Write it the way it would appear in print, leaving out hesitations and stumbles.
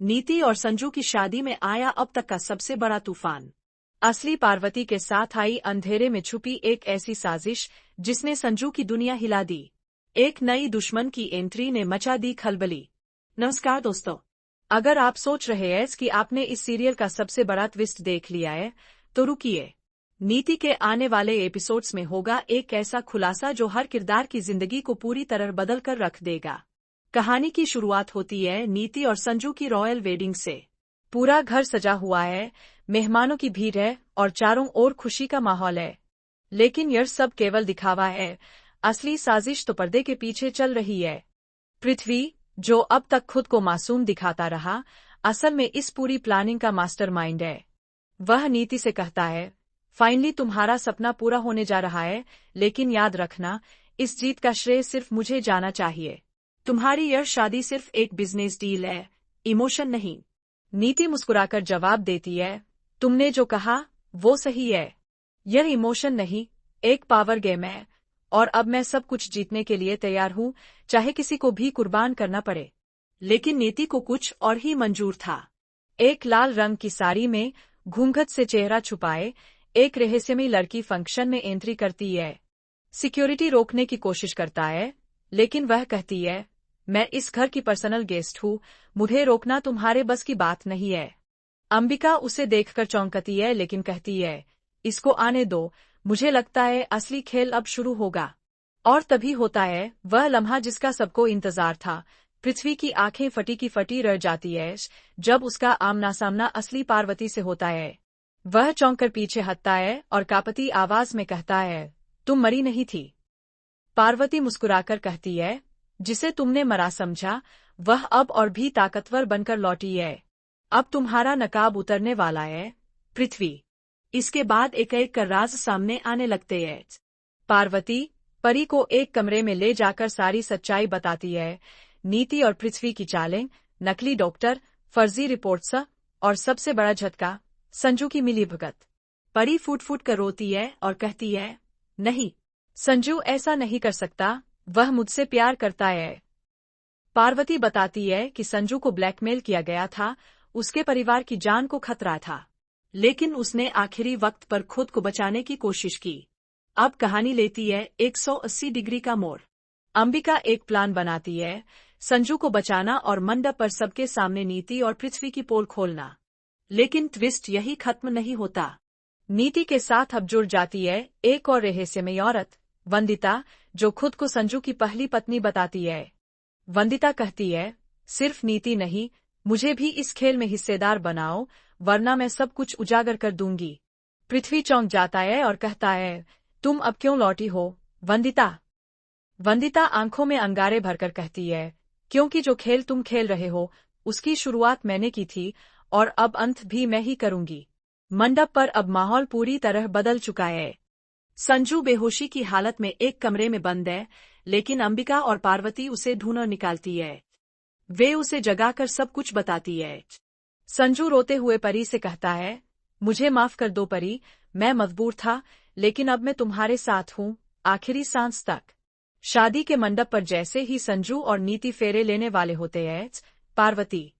नीति और संजू की शादी में आया अब तक का सबसे बड़ा तूफान। असली पार्वती के साथ आई अंधेरे में छुपी एक ऐसी साजिश जिसने संजू की दुनिया हिला दी। एक नई दुश्मन की एंट्री ने मचा दी खलबली। नमस्कार दोस्तों, अगर आप सोच रहे हैं कि आपने इस सीरियल का सबसे बड़ा ट्विस्ट देख लिया है, तो रुकिए। नीति के आने वाले एपिसोड्स में होगा एक ऐसा खुलासा जो हर किरदार की जिंदगी को पूरी तरह बदल कर रख देगा। कहानी की शुरुआत होती है नीति और संजू की रॉयल वेडिंग से। पूरा घर सजा हुआ है, मेहमानों की भीड़ है और चारों ओर खुशी का माहौल है। लेकिन यह सब केवल दिखावा है, असली साजिश तो पर्दे के पीछे चल रही है। पृथ्वी, जो अब तक खुद को मासूम दिखाता रहा, असल में इस पूरी प्लानिंग का मास्टरमाइंड है। वह नीति से कहता है, फाइनली तुम्हारा सपना पूरा होने जा रहा है, लेकिन याद रखना, इस जीत का श्रेय सिर्फ मुझे जाना चाहिए। तुम्हारी यह शादी सिर्फ एक बिजनेस डील है, इमोशन नहीं। नीति मुस्कुराकर जवाब देती है, तुमने जो कहा वो सही है। यह इमोशन नहीं, एक पावर गेम है, और अब मैं सब कुछ जीतने के लिए तैयार हूँ, चाहे किसी को भी कुर्बान करना पड़े। लेकिन नीति को कुछ और ही मंजूर था। एक लाल रंग की साड़ी में, घूंघट से चेहरा छुपाए, एक रहस्यमयी लड़की फंक्शन में एंट्री करती है। सिक्योरिटी रोकने की कोशिश करता है, लेकिन वह कहती है, मैं इस घर की पर्सनल गेस्ट हूँ, मुझे रोकना तुम्हारे बस की बात नहीं है। अंबिका उसे देखकर चौंकती है लेकिन कहती है, इसको आने दो, मुझे लगता है असली खेल अब शुरू होगा। और तभी होता है वह लम्हा जिसका सबको इंतजार था। पृथ्वी की आंखें फटी की फटी रह जाती है जब उसका आमना सामना असली पार्वती से होता है। वह चौंककर पीछे हटता है और कांपती आवाज में कहता है, तुम मरी नहीं थी। पार्वती मुस्कुराकर कहती है, जिसे तुमने मरा समझा, वह अब और भी ताकतवर बनकर लौटी है। अब तुम्हारा नकाब उतरने वाला है, पृथ्वी। इसके बाद एक एक कर राज सामने आने लगते हैं। पार्वती परी को एक कमरे में ले जाकर सारी सच्चाई बताती है। नीति और पृथ्वी की चालें, नकली डॉक्टर, फर्जी रिपोर्ट्स और सबसे बड़ा झटका, संजू की मिलीभगत। परी फूट फूट कर रोती है और कहती है, नहीं, संजू ऐसा नहीं कर सकता, वह मुझसे प्यार करता है। पार्वती बताती है कि संजू को ब्लैकमेल किया गया था, उसके परिवार की जान को खतरा था, लेकिन उसने आखिरी वक्त पर खुद को बचाने की कोशिश की। अब कहानी लेती है 180 डिग्री का मोड़। अंबिका एक प्लान बनाती है, संजू को बचाना और मंडप पर सबके सामने नीति और पृथ्वी की पोल खोलना। लेकिन ट्विस्ट यही खत्म नहीं होता। नीति के साथ अब जुड़ जाती है एक और रहस्यमयी औरत, वंदिता, जो खुद को संजू की पहली पत्नी बताती है। वंदिता कहती है, सिर्फ नीति नहीं, मुझे भी इस खेल में हिस्सेदार बनाओ, वरना मैं सब कुछ उजागर कर दूंगी। पृथ्वी चौंक जाता है और कहता है, तुम अब क्यों लौटी हो, वंदिता? वंदिता आंखों में अंगारे भरकर कहती है, क्योंकि जो खेल तुम खेल रहे हो, उसकी शुरुआत मैंने की थी और अब अंत भी मैं ही करूंगी। मंडप पर अब माहौल पूरी तरह बदल चुका है। संजू बेहोशी की हालत में एक कमरे में बंद है, लेकिन अंबिका और पार्वती उसे ढूंढ निकालती है। वे उसे जगाकर सब कुछ बताती है। संजू रोते हुए परी से कहता है, मुझे माफ कर दो परी, मैं मजबूर था, लेकिन अब मैं तुम्हारे साथ हूँ, आखिरी सांस तक। शादी के मंडप पर जैसे ही संजू और नीति फेरे लेने वाले होते हैं, पार्वती